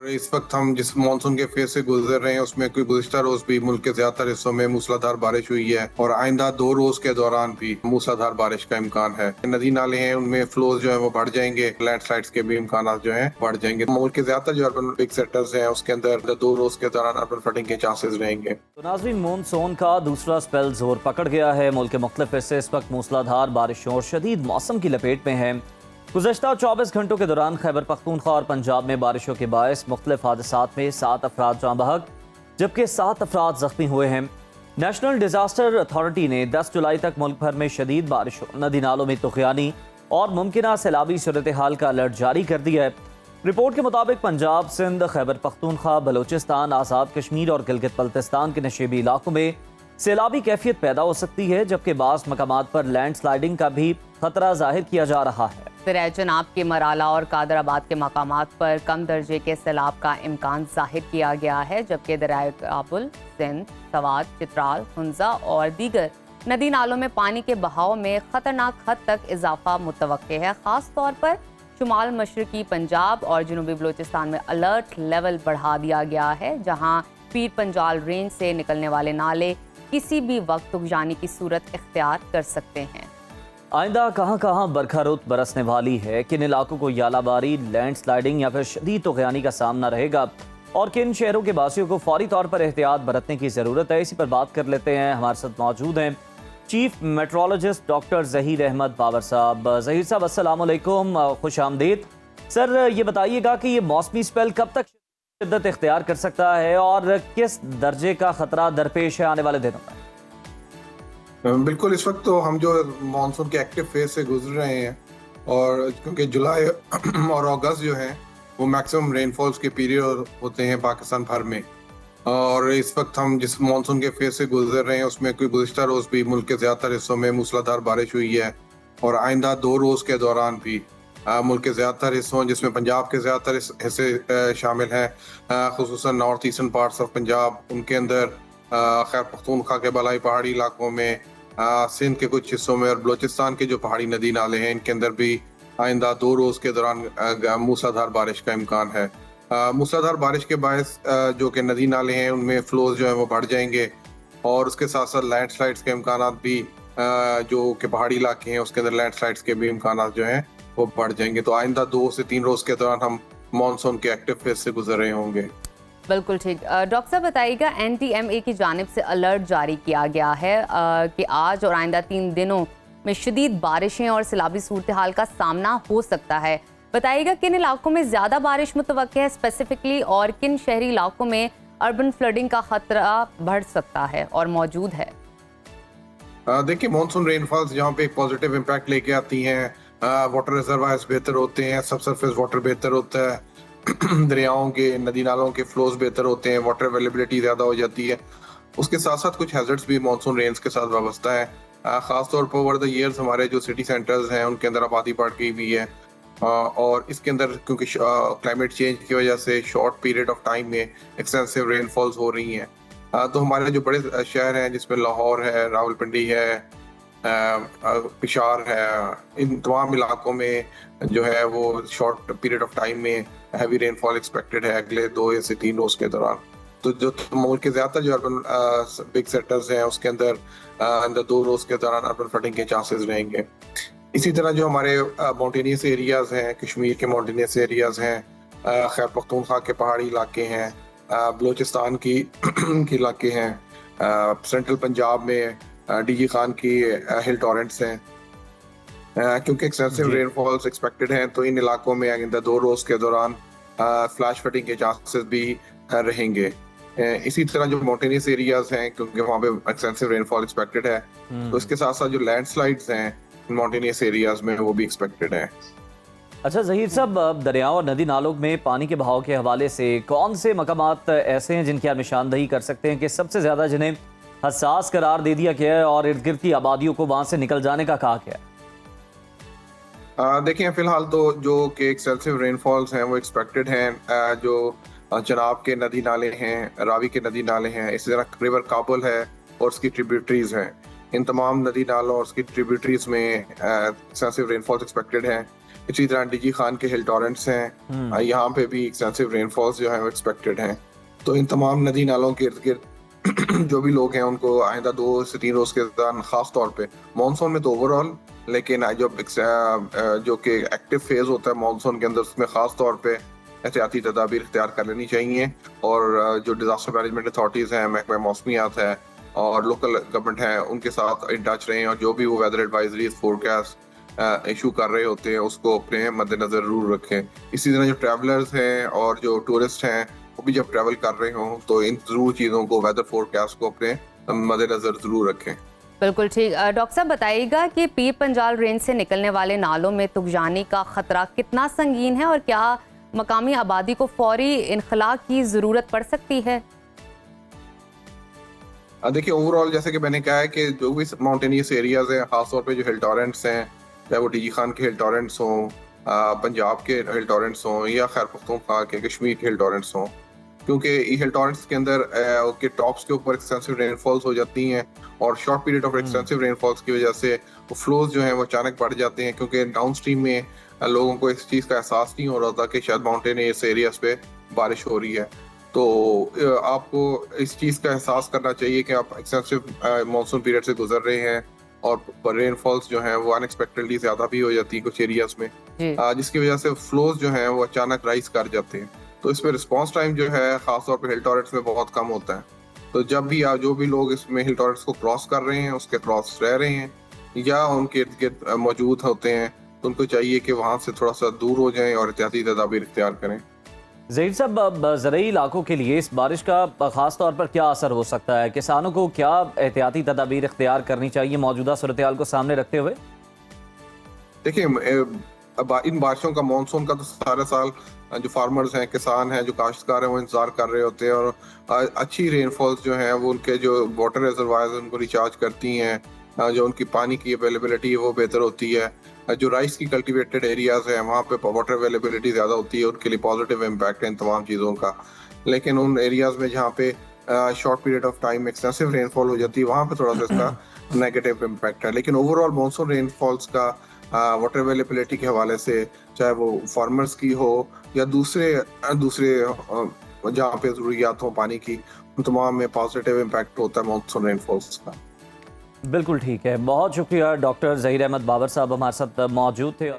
इस वक्त हम जिस मानसून के फेज से गुजर रहे हैं उसमें कोई गुज़िश्ता रोज भी मुल्क के ज्यादातर हिस्सों में मूसलाधार बारिश हुई है और आइंदा 2 रोज के दौरान भी मूसलाधार बारिश का इम्कान है। नदी नाले हैं उनमें फ्लोज जो है वो बढ़ जाएंगे, लैंडस्लाइड्स के भी इम्कान जो है बढ़ जाएंगे। मुल्क के ज्यादातर जो अर्बन बिग सेक्टर्स हैं उसके अंदर 2 रोज के दौरान अर्बन फ्लडिंग के चांसेस रहेंगे। तो नाज़रीन, मानसून का दूसरा स्पेल जोर पकड़ गया है। मुल्क के मुख्तलिफ हिस्से इस वक्त मूसलाधार बारिशों और शदीद मौसम की लपेट में हैं। गुज़श्ता 24 घंटों के दौरान खैबर पख्तूनख्वा और पंजाब में बारिशों के बायस मुख्तलिफ हादसात में 7 अफराद जाँ बहक जबकि 7 अफराद जख्मी हुए हैं। नेशनल डिजास्टर अथॉरिटी ने 10 जुलाई तक मुल्क भर में शदीद बारिशों, नदी नालों में तुग़यानी और मुमकिना सैलाबी सूरत हाल का अलर्ट जारी कर दिया है। रिपोर्ट के मुताबिक पंजाब, सिंध, खैबर पख्तूनख्वा, बलोचिस्तान, आज़ाद कश्मीर और गिलगित बल्तिस्तान के नशेबी इलाकों में सैलाबी कैफियत पैदा हो सकती है, जबकि बाज़ मकामात पर लैंड स्लाइडिंग का भी खतरा जाहिर किया जा रहा है। दरिया जनाब के मराला और कादराबाद के मकामात पर कम दर्जे के सैलाब का इम्कान जाहिर किया गया है, जबकि दरिया काबुल, सिंध, सवात, चित्राल, हुंजा और दीगर नदी नालों में पानी के बहाव में खतरनाक हद तक इजाफा मुतवक्के है। खास तौर पर शुमाल मशरकी पंजाब और जनूबी बलोचिस्तान में अलर्ट लेवल बढ़ा दिया गया है, जहाँ पीर पंजाल रेंज से निकलने वाले नाले किसी भी वक्त तुग़यानी की सूरत इख्तियार कर सकते हैं। आइंदा कहाँ कहाँ बरखा रुत बरसने वाली है, किन इलाकों को यालाबारी, लैंड स्लाइडिंग या फिर शदीद तुग़यानी का सामना रहेगा और किन शहरों के बासियों को फौरी तौर पर एहतियात बरतने की ज़रूरत है, इसी पर बात कर लेते हैं। हमारे साथ मौजूद हैं chief meteorologist doctor Zaheer Ahmed Babar साहब। ज़हीर साहब, अस्सलाम वालेकुम, खुश आमदीद। सर, ये बताइएगा कि ये मौसमी स्पेल कब तक शिद्दत इख्तियार कर सकता है और किस दर्जे का खतरा दरपेश है आने वाले दिनों में? बिल्कुल, इस वक्त तो हम जो मानसून के एक्टिव फेज से गुजर रहे हैं और क्योंकि जुलाई और अगस्त जो है वो मैक्सिमम रेनफॉल्स के पीरियड होते हैं पाकिस्तान भर में, और इस वक्त हम जिस मानसून के फेज से गुजर रहे हैं उसमें कोई गुज़िश्ता रोज भी मुल्क के ज्यादातर हिस्सों में मूसलाधार बारिश हुई है और आइंदा 2 रोज के दौरान भी मुल्क के ज्यादातर हिस्सों जिसमें पंजाब के ज्यादातर हिस्से शामिल हैं, खुसूसन north eastern parts of Punjab, उनके अंदर खैर पख्तूनख्वा के बलाई पहाड़ी इलाकों में, सिंध के कुछ हिस्सों में और बलोचिस्तान के जो पहाड़ी नदी नाले हैं इनके अंदर भी आइंदा 2 रोज के दौरान मूसलाधार बारिश का इम्कान है। मूसलाधार बारिश के बायस जो कि नदी नाले हैं उनमें फ्लोज जो है वो बढ़ जाएंगे और उसके साथ साथ लैंडस्लाइड्स के इम्कान भी जो कि पहाड़ी इलाके हैं उसके अंदर लैंडस्लाइड्स के भी इम्कान जो हैं वो बढ़ जाएंगे। तो आइंदा 2 से 3 रोज के दौरान हम मानसून के एक्टिव फेज से गुजर रहे होंगे। बिल्कुल ठीक। डॉक्टर साहब बताइएगा, NTMA की जानिब से अलर्ट जारी किया गया है कि आज और आइंदा 3 दिनों में शदीद बारिशें और सैलाबी सूरत हाल का सामना हो सकता है। बताइएगा किन इलाकों में ज़्यादा बारिश मुतवक्के है स्पेसिफिकली, और किन शहरी इलाकों में अर्बन फ्लडिंग का खतरा बढ़ सकता है और मौजूद है? देखिए, मानसून रेनफॉल्स जहाँ पे एक पॉजिटिव इम्पैक्ट लेके आती हैं, वाटर रिजर्वायर्स बेहतर होते हैं, सब सरफेस वाटर बेहतर होता है, दरियाओं के, नदी नालों के फ्लोज बेहतर होते हैं, वाटर अवेलेबिलिटी ज़्यादा हो जाती है। उसके साथ साथ कुछ हैजर्ड्स भी मानसून रेन्स के साथ वाबस्ता है। ख़ास तौर पर ओवर द ईयर्स हमारे जो सिटी सेंटर्स हैं उनके अंदर आबादी बढ़ गई हुई है और इसके अंदर क्योंकि क्लाइमेट चेंज की वजह से शॉर्ट पीरियड ऑफ टाइम में एक्सटेंसिव रेनफॉल्स हो रही हैं। तो हमारे जो बड़े शहर हैं जिसमें लाहौर है, रावलपिंडी है, पिशावर है, इन तमाम इलाकों में जो है वो शॉर्ट पीरियड ऑफ टाइम में हैवी रेनफॉल एक्सपेक्टेड है अगले 2 से 3 रोज के दौरान। तो जो मुल्क के ज्यादातर जो अर्बन बिग सेक्टर्स हैं उसके अंदर 2 रोज के दौरान अर्बन फ्लडिंग के चांसेस रहेंगे। इसी तरह जो हमारे माउंटेनियस एरियाज हैं, कश्मीर के माउंटेनियस एरियाज हैं, खैबर पख्तूनख्वा के पहाड़ी इलाके हैं, बलोचिस्तान की के इलाके हैं, सेंट्रल पंजाब में DG खान की हिल टॉरेंट्स हैं, क्योंकि एक्सेसिव रेनफॉल्स एक्सपेक्टेड हैं तो इन इलाकों में आइंदा 2 रोज के दौरान फ्लैश फ्लडिंग के चांसेस भी रहेंगे। इसी तरह जो माउंटेनियस एरियाज हैं क्योंकि वहाँ पे एक्सेसिव रेनफॉल एक्सपेक्टेड है तो इसके साथ साथ जो लैंडस्लाइड्स हैं माउंटेनियस एरियाज में वो भी एक्सपेक्टेड है। अच्छा ज़हीर साहब, दरियाओं और नदी नालों में पानी के बहाव के हवाले से कौन से मकामात ऐसे हैं जिनकी आप निशानदही कर सकते हैं कि सबसे ज़्यादा जिन्हें हसास करार दे दिया गया है और इर्द गिर्द की आबादियों को वहाँ से निकल जाने का कहा गया है? देखिए, फिलहाल तो जो कि एक्सेसिव रेनफॉल्स हैं वो एक्सपेक्टेड हैं। जो चनाब के नदी नाले हैं, रावी के नदी नाले हैं, इसी तरह रिवर काबुल है और उसकी ट्रिब्यूटरीज हैं, इन तमाम नदी नालों और उसकी ट्रिब्यूटरीज में एक्सेसिव रेनफॉल्स एक्सपेक्टेड हैं। इसी तरह डीजी खान के हिल टॉरेंट्स हैं, यहाँ पे भी एक्सटेंसिव रेनफॉल्स जो है वो एक्सपेक्टेड हैं। तो इन तमाम नदी नालों के इर्द गिर्द जो भी लोग हैं उनको आइंदा 2 से 3 रोज के दौरान खास तौर पे मानसून में तो ओवरऑल, लेकिन जो कि एक्टिव फेज होता है मानसून के अंदर उसमें खास तौर पे एहतियाती तदाबीर इख्तियार कर लेनी चाहिए। और जो डिजास्टर मैनेजमेंट अथॉरिटीज़ हैं, महकमा मौसमियात है और लोकल गवर्नमेंट है, उनके साथ इन टच रहें और जो भी वो वेदर एडवाइजरी फोरकास्ट इशू कर रहे होते हैं उसको अपने मद्देनजर जरूर रखें। इसी तरह जो ट्रैवलर्स हैं और जो टूरिस्ट हैं वो भी जब ट्रैवल कर रहे हों तो इन जरूर चीज़ों को, वेदर फोरकास्ट को अपने मद्देनजर जरूर रखें। बिल्कुल ठीक। डॉक्टर साहब बताइएगा कि पीर पंजाल रेंज से निकलने वाले नालों में तुगजानी का खतरा कितना संगीन है और क्या मकामी आबादी को फौरी इनखला की जरूरत पड़ सकती है? देखिए ओवरऑल जैसे कि मैंने कहा है कि जो भी माउंटेनियस एरियाज हैं, खासतौर पे जो हिल टॉरेंट्स हैं, चाहे वो डीजी खान के हिल टॉरेंट्स हों, पंजाब के हिल टॉरेंट्स हों या खैर पख्तूनख्वा के कश्मीर के हिल टॉरेंट्स हों, क्योंकि हिल टॉरेंट्स के अंदर के टॉप्स के ऊपर एक्सटेंसिव रेनफॉल्स हो जाती हैं और short period of extensive rainfalls की वजह से वो फ्लोज जो हैं वो अचानक बढ़ जाते हैं, क्योंकि डाउन स्ट्रीम में लोगों को इस चीज़ का एहसास नहीं हो रहा था कि शायद माउंटेनियस एरियाज पे बारिश हो रही है। तो आपको इस चीज़ का एहसास करना चाहिए कि आप एक्सटेंसिव मानसून पीरियड से गुजर रहे हैं और रेनफॉल्स जो हैं वो अनएक्सपेक्टेडली ज़्यादा भी हो जाती है कुछ एरियाज में, जिसकी वजह से फ्लोज जो हैं वो अचानक राइज कर जाते हैं। तो इसमें रिस्पॉन्स टाइम जो है खासतौर पर हिल टॉरेंट्स में बहुत कम होता है। तो जब भी जो भी लोग इसमें हिल टॉरेंट्स को क्रॉस कर रहे हैं, उसके क्रॉस रह रहे हैं या उनके इर्द गिर्द मौजूद होते हैं, तो उनको चाहिए कि वहाँ से थोड़ा सा दूर हो जाएं और एहतियाती तदाबीर इख्तियार करें। ज़हीर साहब, ज़रूरी इलाकों के लिए इस बारिश का ख़ास तौर पर क्या असर हो सकता है? किसानों को क्या एहतियाती तदाबीर इख्तियार करनी चाहिए मौजूदा सूरत हाल को सामने रखते हुए? देखिए इन बारिशों का, मानसून का तो सारा साल जो फार्मर्स हैं, किसान हैं, जो काश्तकार हैं वो इंतजार कर रहे होते हैं और अच्छी रेनफॉल्स जो हैं वो उनके जो वाटर रिजर्वायर्स उनको रिचार्ज करती हैं, जो उनकी पानी की अवेलेबिलिटी है वो बेहतर होती है। जो राइस की कल्टीवेटेड एरियाज हैं वहाँ पे वाटर अवेलेबिलिटी ज़्यादा होती है, उनके लिए पॉजिटिव इम्पैक्ट है इन तमाम चीज़ों का। लेकिन उन एरियाज में जहाँ पे short period of time extensive rainfall हो जाती है वहाँ पे थोड़ा सा इसका नेगेटिव इम्पैक्ट है। लेकिन ओवरऑल मानसून रेनफॉल्स का वाटर अवेलेबिलिटी के हवाले से, चाहे वो फार्मर्स की हो या दूसरे जहाँ पे ज़रूरियात हो पानी की, उन तमाम में पॉजिटिव इम्पैक्ट होता है मानसून रेनफॉल्स का। बिल्कुल ठीक है। बहुत शुक्रिया डॉक्टर ज़हीर अहमद बाबर साहब हमारे साथ मौजूद थे।